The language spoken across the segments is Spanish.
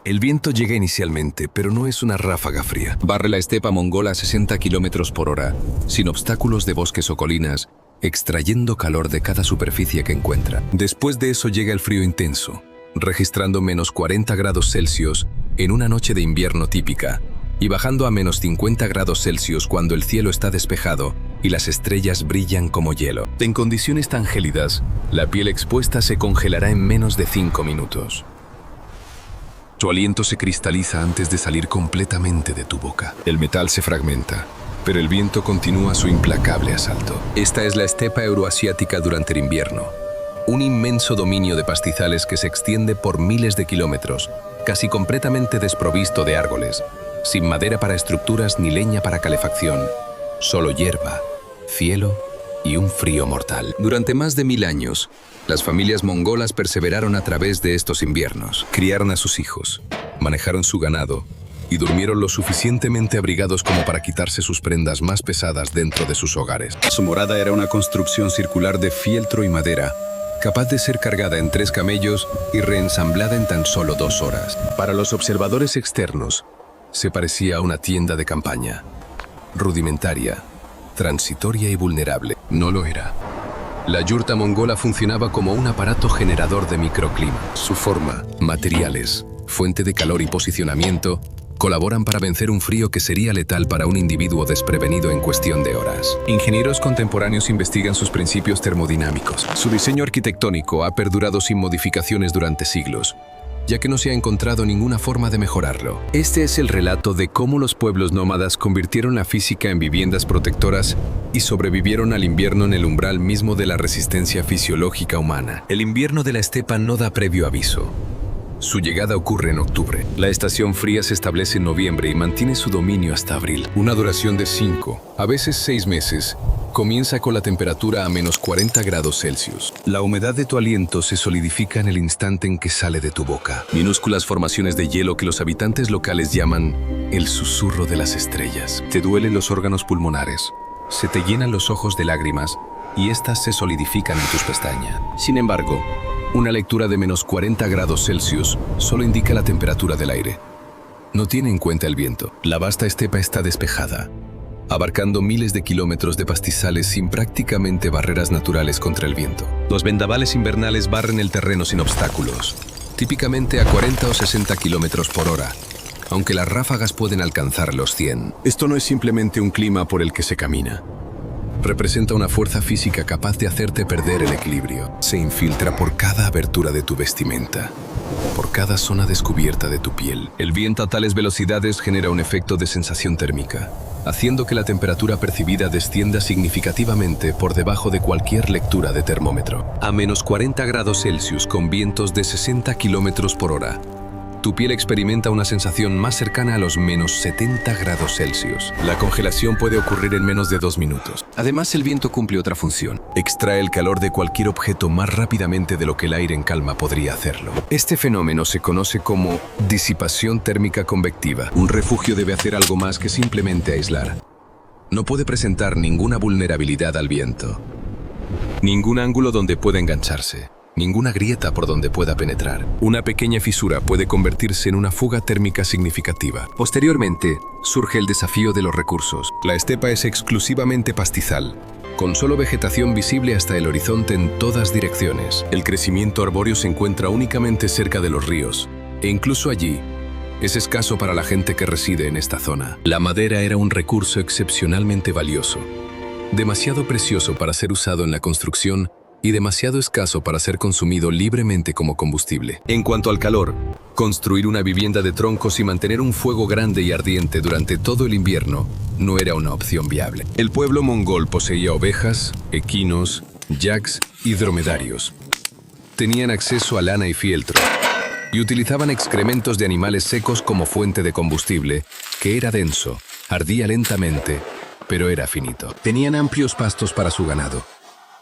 El viento llega inicialmente, pero no es una ráfaga fría. Barre la estepa mongola a 60 kilómetros por hora, sin obstáculos de bosques o colinas, extrayendo calor de cada superficie que encuentra. Después de eso llega el frío intenso, registrando menos 40 grados Celsius en una noche de invierno típica, y bajando a menos 50 grados Celsius cuando el cielo está despejado y las estrellas brillan como hielo. En condiciones tan gélidas, la piel expuesta se congelará en menos de 5 minutos. Tu aliento se cristaliza antes de salir completamente de tu boca. El metal se fragmenta, pero el viento continúa su implacable asalto. Esta es la estepa euroasiática durante el invierno. Un inmenso dominio de pastizales que se extiende por miles de kilómetros, casi completamente desprovisto de árboles, sin madera para estructuras ni leña para calefacción, solo hierba, cielo y un frío mortal. Durante más de 1000 años, las familias mongolas perseveraron a través de estos inviernos. Criaron a sus hijos, manejaron su ganado y durmieron lo suficientemente abrigados como para quitarse sus prendas más pesadas dentro de sus hogares. Su morada era una construcción circular de fieltro y madera, capaz de ser cargada en 3 camellos y reensamblada en tan solo 2 horas. Para los observadores externos, se parecía a una tienda de campaña, rudimentaria, transitoria y vulnerable. No lo era. La yurta mongola funcionaba como un aparato generador de microclima. Su forma, materiales, fuente de calor y posicionamiento colaboran para vencer un frío que sería letal para un individuo desprevenido en cuestión de horas. Ingenieros contemporáneos investigan sus principios termodinámicos. Su diseño arquitectónico ha perdurado sin modificaciones durante siglos, ya que no se ha encontrado ninguna forma de mejorarlo. Este es el relato de cómo los pueblos nómadas convirtieron la física en viviendas protectoras y sobrevivieron al invierno en el umbral mismo de la resistencia fisiológica humana. El invierno de la estepa no da previo aviso. Su llegada ocurre en octubre. La estación fría se establece en noviembre y mantiene su dominio hasta abril. Una duración de 5, a veces 6 meses, comienza con la temperatura a menos 40 grados Celsius. La humedad de tu aliento se solidifica en el instante en que sale de tu boca. Minúsculas formaciones de hielo que los habitantes locales llaman el susurro de las estrellas. Te duelen los órganos pulmonares, se te llenan los ojos de lágrimas y estas se solidifican en tus pestañas. Sin embargo, una lectura de menos 40 grados Celsius solo indica la temperatura del aire. No tiene en cuenta el viento. La vasta estepa está despejada, abarcando miles de kilómetros de pastizales sin prácticamente barreras naturales contra el viento. Los vendavales invernales barren el terreno sin obstáculos, típicamente a 40 o 60 kilómetros por hora, aunque las ráfagas pueden alcanzar los 100. Esto no es simplemente un clima por el que se camina. Representa una fuerza física capaz de hacerte perder el equilibrio. Se infiltra por cada abertura de tu vestimenta, por cada zona descubierta de tu piel. El viento a tales velocidades genera un efecto de sensación térmica, haciendo que la temperatura percibida descienda significativamente por debajo de cualquier lectura de termómetro. A menos 40 grados Celsius con vientos de 60 kilómetros por hora, tu piel experimenta una sensación más cercana a los menos 70 grados Celsius. La congelación puede ocurrir en menos de 2 minutos. Además, el viento cumple otra función. Extrae el calor de cualquier objeto más rápidamente de lo que el aire en calma podría hacerlo. Este fenómeno se conoce como disipación térmica convectiva. Un refugio debe hacer algo más que simplemente aislar. No puede presentar ninguna vulnerabilidad al viento, ningún ángulo donde pueda engancharse, ninguna grieta por donde pueda penetrar. Una pequeña fisura puede convertirse en una fuga térmica significativa. Posteriormente, surge el desafío de los recursos. La estepa es exclusivamente pastizal, con solo vegetación visible hasta el horizonte en todas direcciones. El crecimiento arbóreo se encuentra únicamente cerca de los ríos, e incluso allí es escaso para la gente que reside en esta zona. La madera era un recurso excepcionalmente valioso, demasiado precioso para ser usado en la construcción y demasiado escaso para ser consumido libremente como combustible. En cuanto al calor, construir una vivienda de troncos y mantener un fuego grande y ardiente durante todo el invierno no era una opción viable. El pueblo mongol poseía ovejas, equinos, yaks y dromedarios. Tenían acceso a lana y fieltro, y utilizaban excrementos de animales secos como fuente de combustible, que era denso, ardía lentamente, pero era finito. Tenían amplios pastos para su ganado.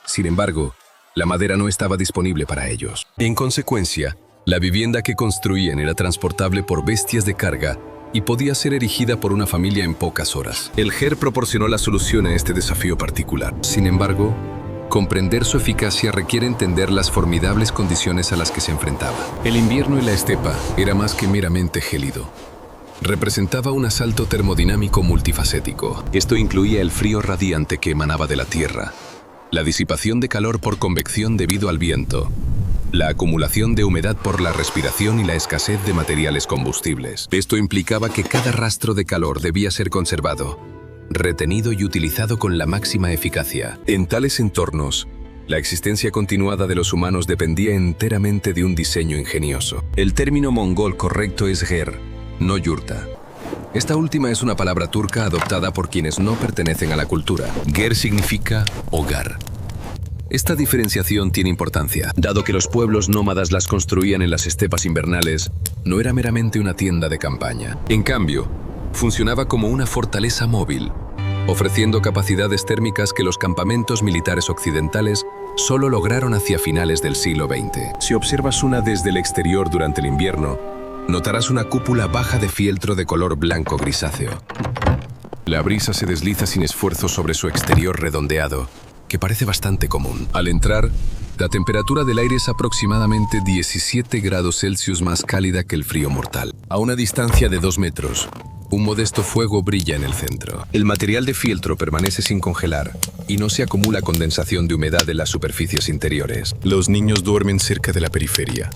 Sin embargo, la madera no estaba disponible para ellos. En consecuencia, la vivienda que construían era transportable por bestias de carga y podía ser erigida por una familia en pocas horas. El GER proporcionó la solución a este desafío particular. Sin embargo, Comprender su eficacia requiere entender las formidables condiciones a las que se enfrentaba. El invierno en la estepa era más que meramente gélido. Representaba un asalto termodinámico multifacético. Esto incluía el frío radiante que emanaba de la tierra, la disipación de calor por convección debido al viento, la acumulación de humedad por la respiración y la escasez de materiales combustibles. Esto implicaba que cada rastro de calor debía ser conservado, retenido y utilizado con la máxima eficacia. En tales entornos, la existencia continuada de los humanos dependía enteramente de un diseño ingenioso. El término mongol correcto es ger, no yurta. Esta última es una palabra turca adoptada por quienes no pertenecen a la cultura. Ger significa hogar. Esta diferenciación tiene importancia, dado que los pueblos nómadas las construían en las estepas invernales, no era meramente una tienda de campaña. En cambio, funcionaba como una fortaleza móvil, ofreciendo capacidades térmicas que los campamentos militares occidentales solo lograron hacia finales del siglo XX. Si observas una desde el exterior durante el invierno, notarás una cúpula baja de fieltro de color blanco grisáceo. La brisa se desliza sin esfuerzo sobre su exterior redondeado, que parece bastante común. Al entrar, la temperatura del aire es aproximadamente 17 grados Celsius más cálida que el frío mortal. A una distancia de 2 metros, un modesto fuego brilla en el centro. El material de fieltro permanece sin congelar y no se acumula condensación de humedad en las superficies interiores. Los niños duermen cerca de la periferia,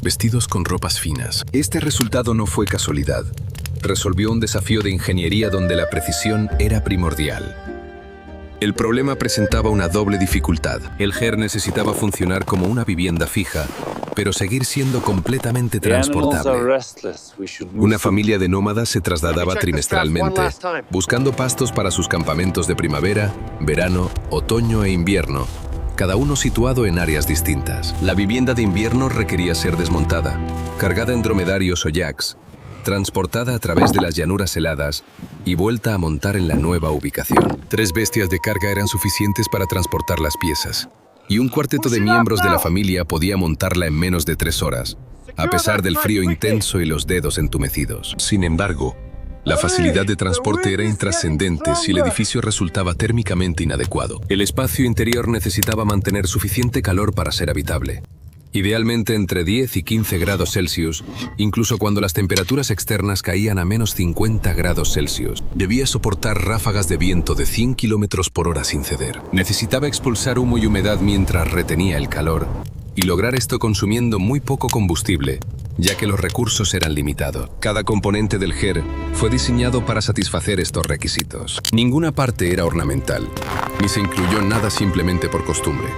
vestidos con ropas finas. Este resultado no fue casualidad. Resolvió un desafío de ingeniería donde la precisión era primordial. El problema presentaba una doble dificultad. El ger necesitaba funcionar como una vivienda fija, pero seguir siendo completamente transportable. Una familia de nómadas se trasladaba trimestralmente, buscando pastos para sus campamentos de primavera, verano, otoño e invierno, cada uno situado en áreas distintas. La vivienda de invierno requería ser desmontada, cargada en dromedarios o yaks, transportada a través de las llanuras heladas y vuelta a montar en la nueva ubicación. 3 bestias de carga eran suficientes para transportar las piezas, y un cuarteto de miembros de la familia podía montarla en menos de 3 horas, a pesar del frío intenso y los dedos entumecidos. Sin embargo, la facilidad de transporte era intrascendente si el edificio resultaba térmicamente inadecuado. El espacio interior necesitaba mantener suficiente calor para ser habitable, idealmente entre 10 y 15 grados Celsius, incluso cuando las temperaturas externas caían a menos 50 grados Celsius. Debía soportar ráfagas de viento de 100 kilómetros por hora sin ceder. Necesitaba expulsar humo y humedad mientras retenía el calor, y lograr esto consumiendo muy poco combustible, ya que los recursos eran limitados. Cada componente del ger fue diseñado para satisfacer estos requisitos. Ninguna parte era ornamental, ni se incluyó nada simplemente por costumbre.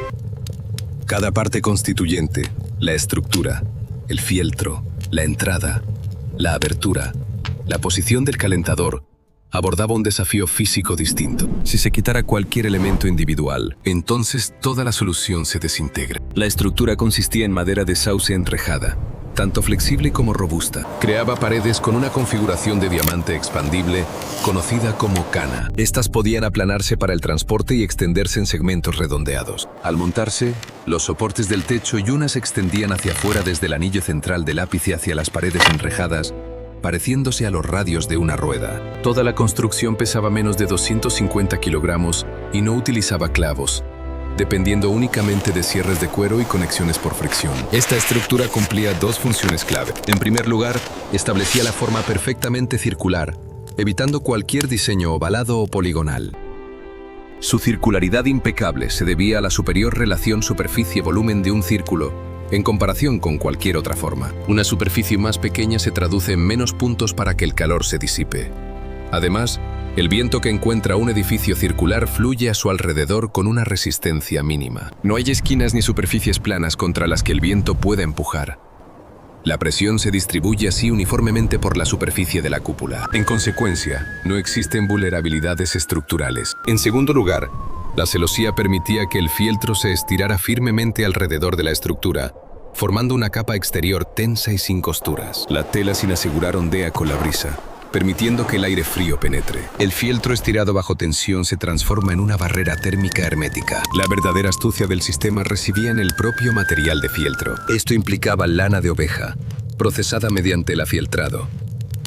Cada parte constituyente, la estructura, el fieltro, la entrada, la abertura, la posición del calentador, abordaba un desafío físico distinto. Si se quitara cualquier elemento individual, entonces toda la solución se desintegra. La estructura consistía en madera de sauce enrejada, tanto flexible como robusta. Creaba paredes con una configuración de diamante expandible, conocida como cana. Estas podían aplanarse para el transporte y extenderse en segmentos redondeados. Al montarse, los soportes del techo y unas se extendían hacia afuera desde el anillo central del ápice hacia las paredes enrejadas, pareciéndose a los radios de una rueda. Toda la construcción pesaba menos de 250 kilogramos y no utilizaba clavos, dependiendo únicamente de cierres de cuero y conexiones por fricción. Esta estructura cumplía 2 funciones clave. En primer lugar, establecía la forma perfectamente circular, evitando cualquier diseño ovalado o poligonal. Su circularidad impecable se debía a la superior relación superficie-volumen de un círculo, en comparación con cualquier otra forma. Una superficie más pequeña se traduce en menos puntos para que el calor se disipe. Además, el viento que encuentra un edificio circular fluye a su alrededor con una resistencia mínima. No hay esquinas ni superficies planas contra las que el viento pueda empujar. La presión se distribuye así uniformemente por la superficie de la cúpula. En consecuencia, no existen vulnerabilidades estructurales. En segundo lugar, la celosía permitía que el fieltro se estirara firmemente alrededor de la estructura, formando una capa exterior tensa y sin costuras. La tela sin asegurar ondea con la brisa, permitiendo que el aire frío penetre. El fieltro estirado bajo tensión se transforma en una barrera térmica hermética. La verdadera astucia del sistema residía en el propio material de fieltro. Esto implicaba lana de oveja, procesada mediante el afieltrado,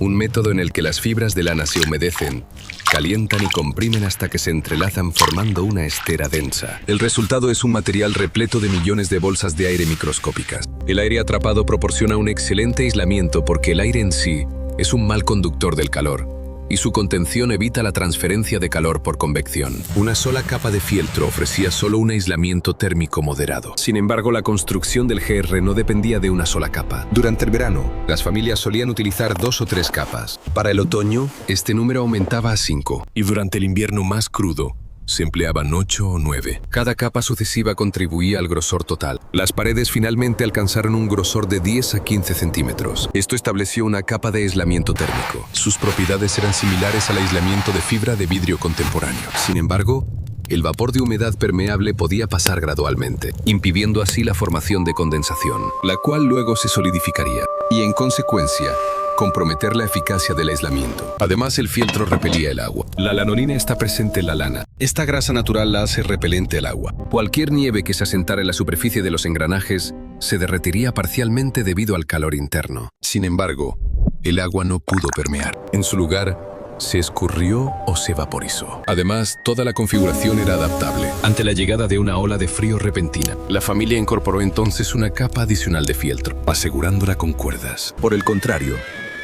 un método en el que las fibras de lana se humedecen, calientan y comprimen hasta que se entrelazan formando una estera densa. El resultado es un material repleto de millones de bolsas de aire microscópicas. El aire atrapado proporciona un excelente aislamiento porque el aire en sí es un mal conductor del calor, y su contención evita la transferencia de calor por convección. Una sola capa de fieltro ofrecía solo un aislamiento térmico moderado. Sin embargo, la construcción del GR no dependía de una sola capa. Durante el verano, las familias solían utilizar 2 o 3 capas. Para el otoño, este número aumentaba a 5. Y durante el invierno más crudo, se empleaban 8 o 9. Cada capa sucesiva contribuía al grosor total. Las paredes finalmente alcanzaron un grosor de 10 a 15 centímetros. Esto estableció una capa de aislamiento térmico. Sus propiedades eran similares al aislamiento de fibra de vidrio contemporáneo. Sin embargo, el vapor de humedad permeable podía pasar gradualmente, impidiendo así la formación de condensación, la cual luego se solidificaría y, en consecuencia, comprometer la eficacia del aislamiento. Además, el fieltro repelía el agua. La lanolina está presente en la lana. Esta grasa natural la hace repelente al agua. Cualquier nieve que se asentara en la superficie de los engranajes se derretiría parcialmente debido al calor interno. Sin embargo, el agua no pudo permear. En su lugar, se escurrió o se vaporizó. Además, toda la configuración era adaptable ante la llegada de una ola de frío repentina. La familia incorporó entonces una capa adicional de fieltro, asegurándola con cuerdas. Por el contrario,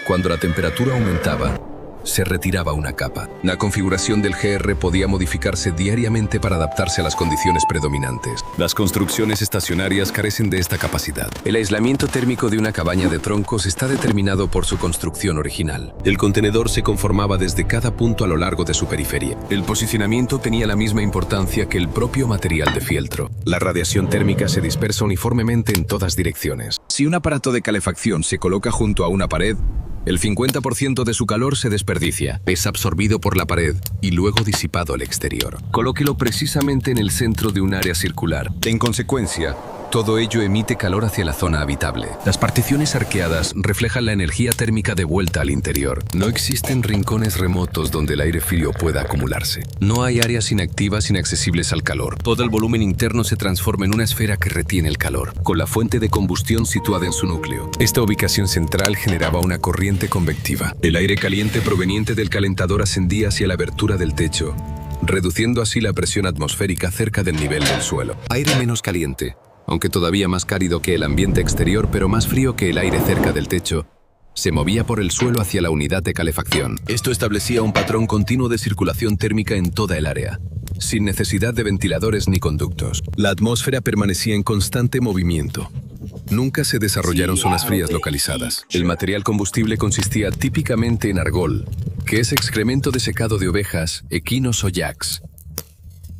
cuando la temperatura aumentaba, se retiraba una capa. La configuración del GR podía modificarse diariamente para adaptarse a las condiciones predominantes. Las construcciones estacionarias carecen de esta capacidad. El aislamiento térmico de una cabaña de troncos está determinado por su construcción original. El contenedor se conformaba desde cada punto a lo largo de su periferia. El posicionamiento tenía la misma importancia que el propio material de fieltro. La radiación térmica se dispersa uniformemente en todas direcciones. Si un aparato de calefacción se coloca junto a una pared, el 50% de su calor se desperdicia, es absorbido por la pared y luego disipado al exterior. Colóquelo precisamente en el centro de un área circular. En consecuencia, todo ello emite calor hacia la zona habitable. Las particiones arqueadas reflejan la energía térmica de vuelta al interior. No existen rincones remotos donde el aire frío pueda acumularse. No hay áreas inactivas inaccesibles al calor. Todo el volumen interno se transforma en una esfera que retiene el calor, con la fuente de combustión situada en su núcleo. Esta ubicación central generaba una corriente convectiva. El aire caliente proveniente del calentador ascendía hacia la abertura del techo, reduciendo así la presión atmosférica cerca del nivel del suelo. Aire menos caliente, aunque todavía más cálido que el ambiente exterior, pero más frío que el aire cerca del techo, se movía por el suelo hacia la unidad de calefacción. Esto establecía un patrón continuo de circulación térmica en toda el área, sin necesidad de ventiladores ni conductos. La atmósfera permanecía en constante movimiento. Nunca se desarrollaron zonas frías localizadas. El material combustible consistía típicamente en argol, que es excremento de secado de ovejas, equinos o yaks.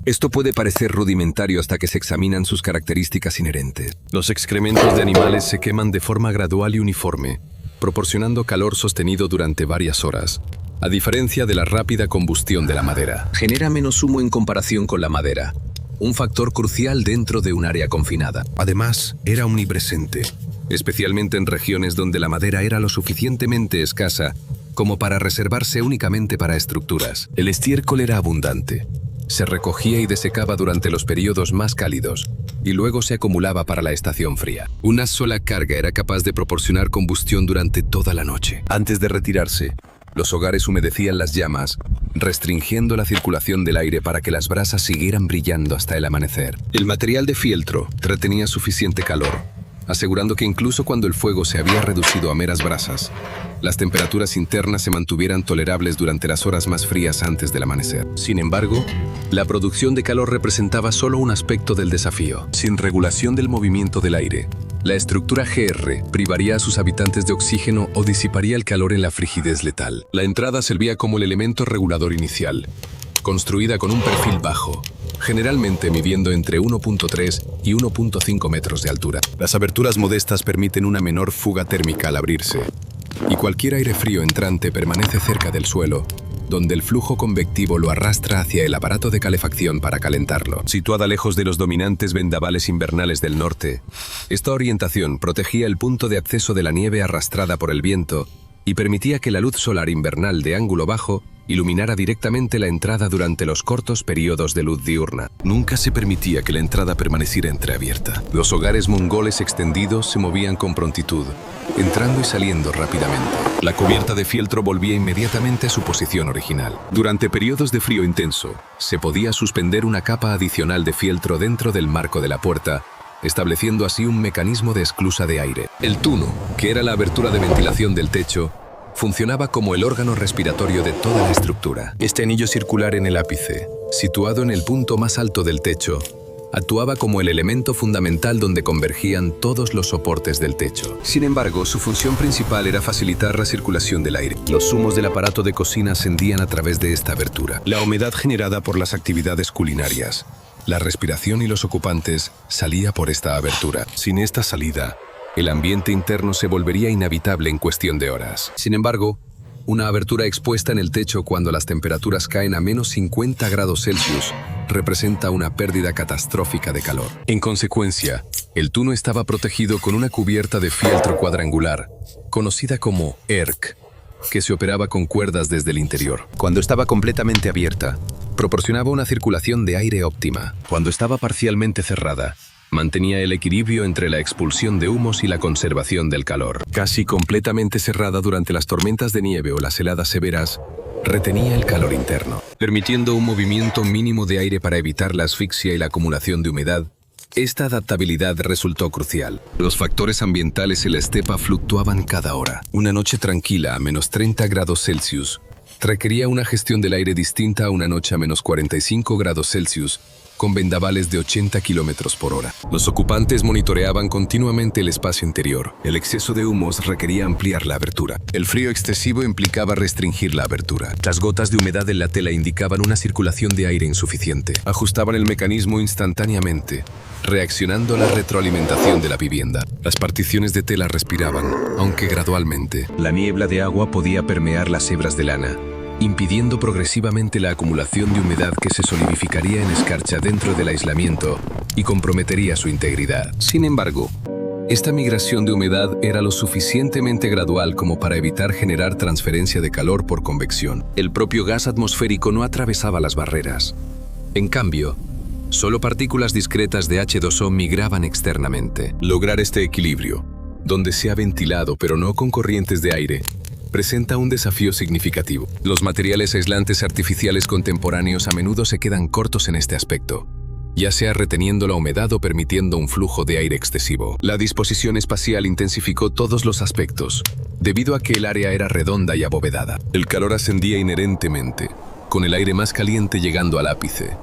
Esto puede parecer rudimentario hasta que se examinan sus características inherentes. Los excrementos de animales se queman de forma gradual y uniforme, proporcionando calor sostenido durante varias horas, a diferencia de la rápida combustión de la madera. Genera menos humo en comparación con la madera, un factor crucial dentro de un área confinada. Además, era omnipresente, especialmente en regiones donde la madera era lo suficientemente escasa como para reservarse únicamente para estructuras. El estiércol era abundante. Se recogía y desecaba durante los periodos más cálidos y luego se acumulaba para la estación fría. Una sola carga era capaz de proporcionar combustión durante toda la noche. Antes de retirarse, los hogares humedecían las llamas, restringiendo la circulación del aire para que las brasas siguieran brillando hasta el amanecer. El material de fieltro retenía suficiente calor, asegurando que incluso cuando el fuego se había reducido a meras brasas, las temperaturas internas se mantuvieran tolerables durante las horas más frías antes del amanecer. Sin embargo, la producción de calor representaba solo un aspecto del desafío. Sin regulación del movimiento del aire, la estructura GR privaría a sus habitantes de oxígeno o disiparía el calor en la frigidez letal. La entrada servía como el elemento regulador inicial, construida con un perfil bajo, generalmente midiendo entre 1.3 y 1.5 metros de altura. Las aberturas modestas permiten una menor fuga térmica al abrirse, y cualquier aire frío entrante permanece cerca del suelo, donde el flujo convectivo lo arrastra hacia el aparato de calefacción para calentarlo. Situada lejos de los dominantes vendavales invernales del norte, esta orientación protegía el punto de acceso de la nieve arrastrada por el viento y permitía que la luz solar invernal de ángulo bajo iluminara directamente la entrada durante los cortos periodos de luz diurna. Nunca se permitía que la entrada permaneciera entreabierta. Los hogares mongoles extendidos se movían con prontitud, entrando y saliendo rápidamente. La cubierta de fieltro volvía inmediatamente a su posición original. Durante periodos de frío intenso, se podía suspender una capa adicional de fieltro dentro del marco de la puerta, estableciendo así un mecanismo de esclusa de aire. El tuno, que era la abertura de ventilación del techo, funcionaba como el órgano respiratorio de toda la estructura. Este anillo circular en el ápice, situado en el punto más alto del techo, actuaba como el elemento fundamental donde convergían todos los soportes del techo. Sin embargo, su función principal era facilitar la circulación del aire. Los humos del aparato de cocina ascendían a través de esta abertura. La humedad generada por las actividades culinarias, la respiración y los ocupantes salía por esta abertura. Sin esta salida, el ambiente interno se volvería inhabitable en cuestión de horas. Sin embargo, una abertura expuesta en el techo cuando las temperaturas caen a menos 50 grados Celsius representa una pérdida catastrófica de calor. En consecuencia, el tuno estaba protegido con una cubierta de fieltro cuadrangular, conocida como ERC, que se operaba con cuerdas desde el interior. Cuando estaba completamente abierta, proporcionaba una circulación de aire óptima. Cuando estaba parcialmente cerrada, mantenía el equilibrio entre la expulsión de humos y la conservación del calor. Casi completamente cerrada durante las tormentas de nieve o las heladas severas, retenía el calor interno, permitiendo un movimiento mínimo de aire para evitar la asfixia y la acumulación de humedad. Esta adaptabilidad resultó crucial. Los factores ambientales en la estepa fluctuaban cada hora. Una noche tranquila a menos 30 grados Celsius requería una gestión del aire distinta a una noche a menos 45 grados Celsius, con vendavales de 80 kilómetros por hora. Los ocupantes monitoreaban continuamente el espacio interior. El exceso de humos requería ampliar la abertura. El frío excesivo implicaba restringir la abertura. Las gotas de humedad en la tela indicaban una circulación de aire insuficiente. Ajustaban el mecanismo instantáneamente, reaccionando a la retroalimentación de la vivienda. Las particiones de tela respiraban, aunque gradualmente. La niebla de agua podía permear las hebras de lana, impidiendo progresivamente la acumulación de humedad que se solidificaría en escarcha dentro del aislamiento y comprometería su integridad. Sin embargo, esta migración de humedad era lo suficientemente gradual como para evitar generar transferencia de calor por convección. El propio gas atmosférico no atravesaba las barreras. En cambio, solo partículas discretas de H2O migraban externamente. Lograr este equilibrio, donde se ha ventilado pero no con corrientes de aire, presenta un desafío significativo. Los materiales aislantes artificiales contemporáneos a menudo se quedan cortos en este aspecto, ya sea reteniendo la humedad o permitiendo un flujo de aire excesivo. La disposición espacial intensificó todos los aspectos, debido a que el área era redonda y abovedada. El calor ascendía inherentemente, con el aire más caliente llegando al ápice,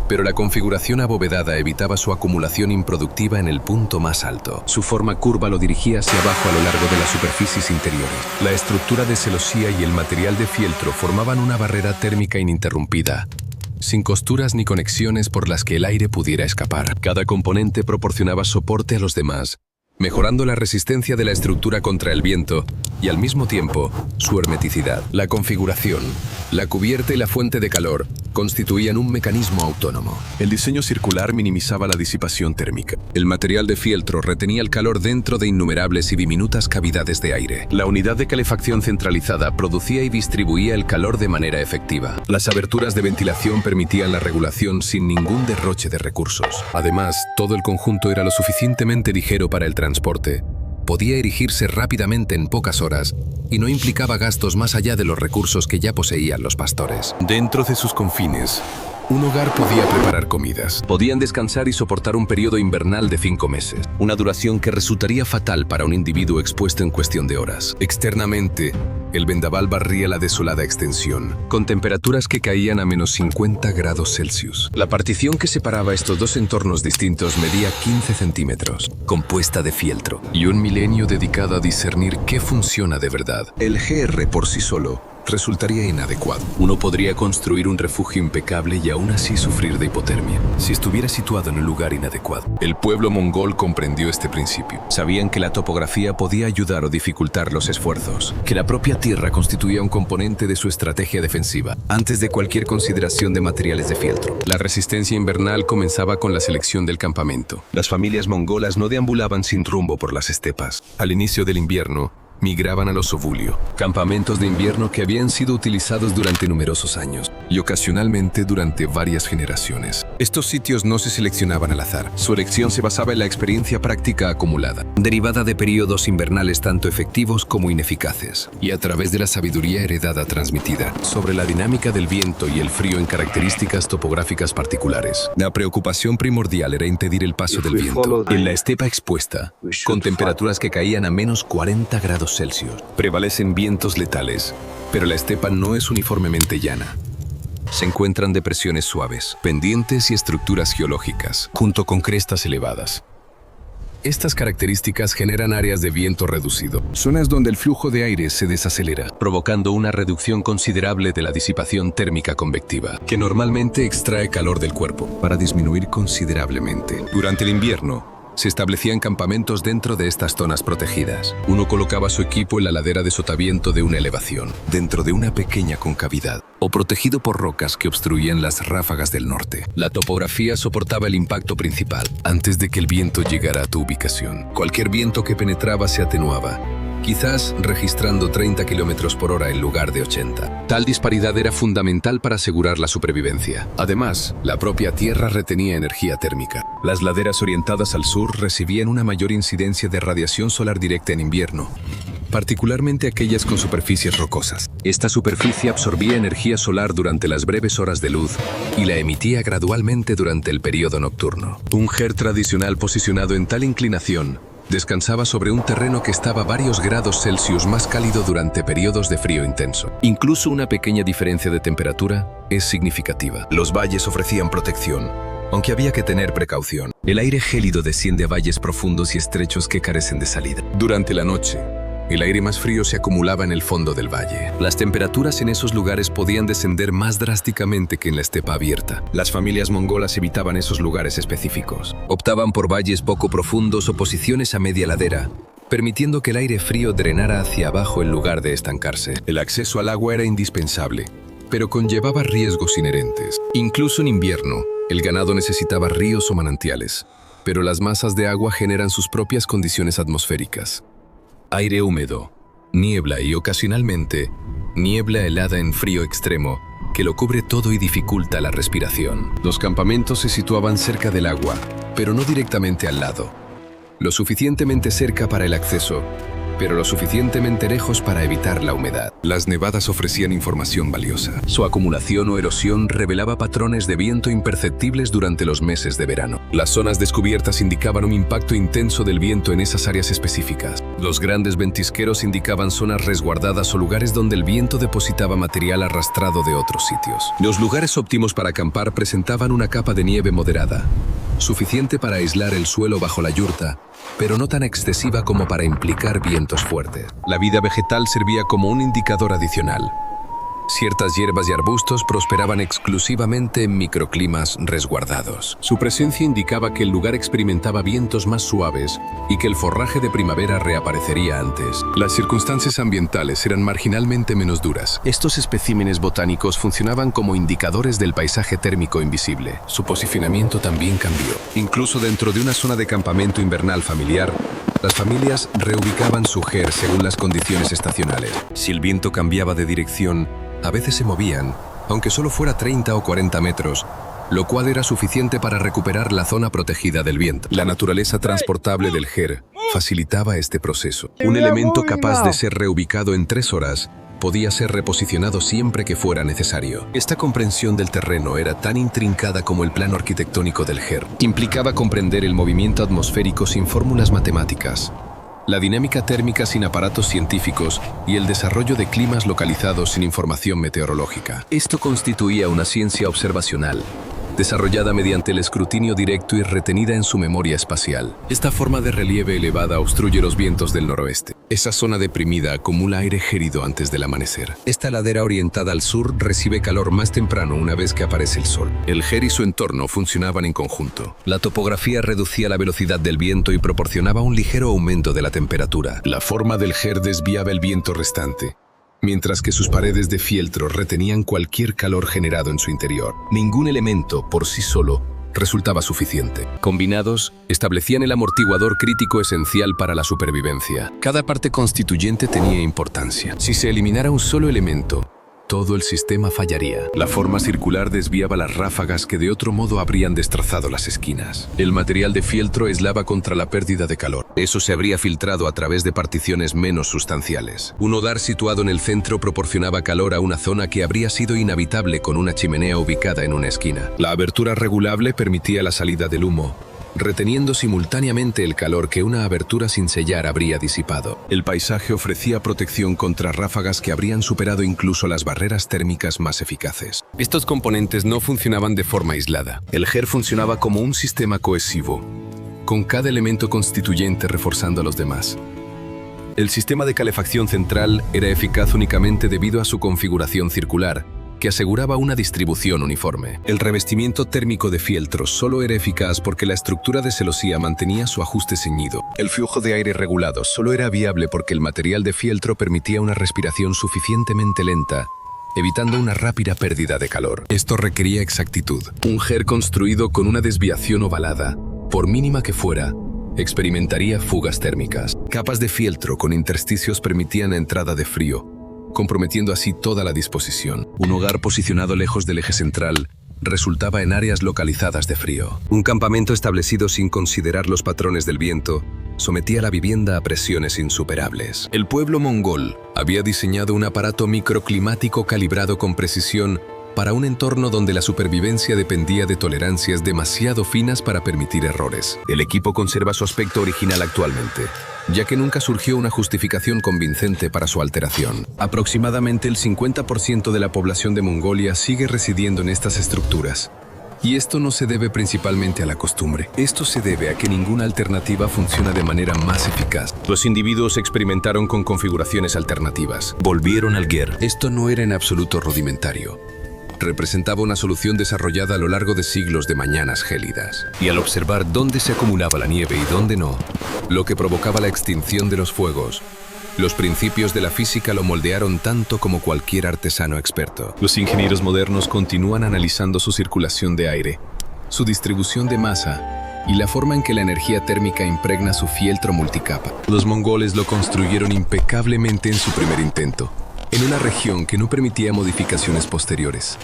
pero la configuración abovedada evitaba su acumulación improductiva en el punto más alto. Su forma curva lo dirigía hacia abajo a lo largo de las superficies interiores. La estructura de celosía y el material de fieltro formaban una barrera térmica ininterrumpida, sin costuras ni conexiones por las que el aire pudiera escapar. Cada componente proporcionaba soporte a los demás, mejorando la resistencia de la estructura contra el viento y al mismo tiempo su hermeticidad. La configuración, la cubierta y la fuente de calor constituían un mecanismo autónomo. El diseño circular minimizaba la disipación térmica. El material de fieltro retenía el calor dentro de innumerables y diminutas cavidades de aire. La unidad de calefacción centralizada producía y distribuía el calor de manera efectiva. Las aberturas de ventilación permitían la regulación sin ningún derroche de recursos. Además, todo el conjunto era lo suficientemente ligero para el transporte, podía erigirse rápidamente en pocas horas y no implicaba gastos más allá de los recursos que ya poseían los pastores. Dentro de sus confines, un hogar podía preparar comidas. Podían descansar y soportar un periodo invernal de 5 meses, una duración que resultaría fatal para un individuo expuesto en cuestión de horas. Externamente, el vendaval barría la desolada extensión, con temperaturas que caían a menos 50 grados Celsius. La partición que separaba estos dos entornos distintos medía 15 centímetros, compuesta de fieltro, y un milenio dedicado a discernir qué funciona de verdad. El GR por sí solo resultaría inadecuado. Uno podría construir un refugio impecable y aún así sufrir de hipotermia si estuviera situado en un lugar inadecuado. El pueblo mongol comprendió este principio. Sabían que la topografía podía ayudar o dificultar los esfuerzos, que la propia tierra constituía un componente de su estrategia defensiva, antes de cualquier consideración de materiales de fieltro. La resistencia invernal comenzaba con la selección del campamento. Las familias mongolas no deambulaban sin rumbo por las estepas. Al inicio del invierno, migraban a los Ovulio, campamentos de invierno que habían sido utilizados durante numerosos años y ocasionalmente durante varias generaciones. Estos sitios no se seleccionaban al azar. Su elección se basaba en la experiencia práctica acumulada, derivada de periodos invernales tanto efectivos como ineficaces, y a través de la sabiduría heredada transmitida sobre la dinámica del viento y el frío en características topográficas particulares. La preocupación primordial era impedir el paso del viento en la estepa expuesta, con temperaturas que caían a menos 40 grados Celsius. Prevalecen vientos letales, pero la estepa no es uniformemente llana. Se encuentran depresiones suaves, pendientes y estructuras geológicas, junto con crestas elevadas. Estas características generan áreas de viento reducido, zonas donde el flujo de aire se desacelera, provocando una reducción considerable de la disipación térmica convectiva, que normalmente extrae calor del cuerpo, para disminuir considerablemente. Durante el invierno, se establecían campamentos dentro de estas zonas protegidas. Uno colocaba su equipo en la ladera de sotavento de una elevación, dentro de una pequeña concavidad, o protegido por rocas que obstruían las ráfagas del norte. La topografía soportaba el impacto principal antes de que el viento llegara a tu ubicación. Cualquier viento que penetraba se atenuaba, quizás registrando 30 km por hora en lugar de 80. Tal disparidad era fundamental para asegurar la supervivencia. Además, la propia Tierra retenía energía térmica. Las laderas orientadas al sur recibían una mayor incidencia de radiación solar directa en invierno, particularmente aquellas con superficies rocosas. Esta superficie absorbía energía solar durante las breves horas de luz y la emitía gradualmente durante el periodo nocturno. Un GER tradicional posicionado en tal inclinación descansaba sobre un terreno que estaba varios grados Celsius más cálido durante periodos de frío intenso. Incluso una pequeña diferencia de temperatura es significativa. Los valles ofrecían protección, aunque había que tener precaución. El aire gélido desciende a valles profundos y estrechos que carecen de salida. Durante la noche, el aire más frío se acumulaba en el fondo del valle. Las temperaturas en esos lugares podían descender más drásticamente que en la estepa abierta. Las familias mongolas evitaban esos lugares específicos. Optaban por valles poco profundos o posiciones a media ladera, permitiendo que el aire frío drenara hacia abajo en lugar de estancarse. El acceso al agua era indispensable, pero conllevaba riesgos inherentes. Incluso en invierno, el ganado necesitaba ríos o manantiales, pero las masas de agua generan sus propias condiciones atmosféricas. Aire húmedo, niebla y ocasionalmente niebla helada en frío extremo que lo cubre todo y dificulta la respiración. Los campamentos se situaban cerca del agua, pero no directamente al lado. Lo suficientemente cerca para el acceso, pero lo suficientemente lejos para evitar la humedad. Las nevadas ofrecían información valiosa. Su acumulación o erosión revelaba patrones de viento imperceptibles durante los meses de verano. Las zonas descubiertas indicaban un impacto intenso del viento en esas áreas específicas. Los grandes ventisqueros indicaban zonas resguardadas o lugares donde el viento depositaba material arrastrado de otros sitios. Los lugares óptimos para acampar presentaban una capa de nieve moderada, suficiente para aislar el suelo bajo la yurta, pero no tan excesiva como para implicar vientos fuertes. La vida vegetal servía como un indicador adicional. Ciertas hierbas y arbustos prosperaban exclusivamente en microclimas resguardados. Su presencia indicaba que el lugar experimentaba vientos más suaves y que el forraje de primavera reaparecería antes. Las circunstancias ambientales eran marginalmente menos duras. Estos especímenes botánicos funcionaban como indicadores del paisaje térmico invisible. Su posicionamiento también cambió. Incluso dentro de una zona de campamento invernal familiar, las familias reubicaban su GER según las condiciones estacionales. Si el viento cambiaba de dirección, a veces se movían, aunque solo fuera 30 o 40 metros, lo cual era suficiente para recuperar la zona protegida del viento. La naturaleza transportable del GER facilitaba este proceso. Un elemento capaz de ser reubicado en 3 horas podía ser reposicionado siempre que fuera necesario. Esta comprensión del terreno era tan intrincada como el plano arquitectónico del GER. Implicaba comprender el movimiento atmosférico sin fórmulas matemáticas, la dinámica térmica sin aparatos científicos y el desarrollo de climas localizados sin información meteorológica. Esto constituía una ciencia observacional, desarrollada mediante el escrutinio directo y retenida en su memoria espacial. Esta forma de relieve elevada obstruye los vientos del noroeste. Esa zona deprimida acumula aire gélido antes del amanecer. Esta ladera orientada al sur recibe calor más temprano una vez que aparece el sol. El GER y su entorno funcionaban en conjunto. La topografía reducía la velocidad del viento y proporcionaba un ligero aumento de la temperatura. La forma del GER desviaba el viento restante, mientras que sus paredes de fieltro retenían cualquier calor generado en su interior. Ningún elemento, por sí solo, resultaba suficiente. Combinados, establecían el amortiguador crítico esencial para la supervivencia. Cada parte constituyente tenía importancia. Si se eliminara un solo elemento, todo el sistema fallaría. La forma circular desviaba las ráfagas que de otro modo habrían destrozado las esquinas. El material de fieltro aislaba contra la pérdida de calor. Eso se habría filtrado a través de particiones menos sustanciales. Un hogar situado en el centro proporcionaba calor a una zona que habría sido inhabitable con una chimenea ubicada en una esquina. La abertura regulable permitía la salida del humo, reteniendo simultáneamente el calor que una abertura sin sellar habría disipado. El paisaje ofrecía protección contra ráfagas que habrían superado incluso las barreras térmicas más eficaces. Estos componentes no funcionaban de forma aislada. El GER funcionaba como un sistema cohesivo, con cada elemento constituyente reforzando a los demás. El sistema de calefacción central era eficaz únicamente debido a su configuración circular, que aseguraba una distribución uniforme. El revestimiento térmico de fieltro solo era eficaz porque la estructura de celosía mantenía su ajuste ceñido. El flujo de aire regulado solo era viable porque el material de fieltro permitía una respiración suficientemente lenta, evitando una rápida pérdida de calor. Esto requería exactitud. Un GER construido con una desviación ovalada, por mínima que fuera, experimentaría fugas térmicas. Capas de fieltro con intersticios permitían la entrada de frío, comprometiendo así toda la disposición. Un hogar posicionado lejos del eje central resultaba en áreas localizadas de frío. Un campamento establecido sin considerar los patrones del viento sometía la vivienda a presiones insuperables. El pueblo mongol había diseñado un aparato microclimático calibrado con precisión para un entorno donde la supervivencia dependía de tolerancias demasiado finas para permitir errores. El equipo conserva su aspecto original actualmente, ya que nunca surgió una justificación convincente para su alteración. Aproximadamente el 50% de la población de Mongolia sigue residiendo en estas estructuras. Y esto no se debe principalmente a la costumbre. Esto se debe a que ninguna alternativa funciona de manera más eficaz. Los individuos experimentaron con configuraciones alternativas. Volvieron al GER. Esto no era en absoluto rudimentario. Representaba una solución desarrollada a lo largo de siglos de mañanas gélidas. Y al observar dónde se acumulaba la nieve y dónde no, lo que provocaba la extinción de los fuegos, los principios de la física lo moldearon tanto como cualquier artesano experto. Los ingenieros modernos continúan analizando su circulación de aire, su distribución de masa y la forma en que la energía térmica impregna su fieltro multicapa. Los mongoles lo construyeron impecablemente en su primer intento, en una región que no permitía modificaciones posteriores.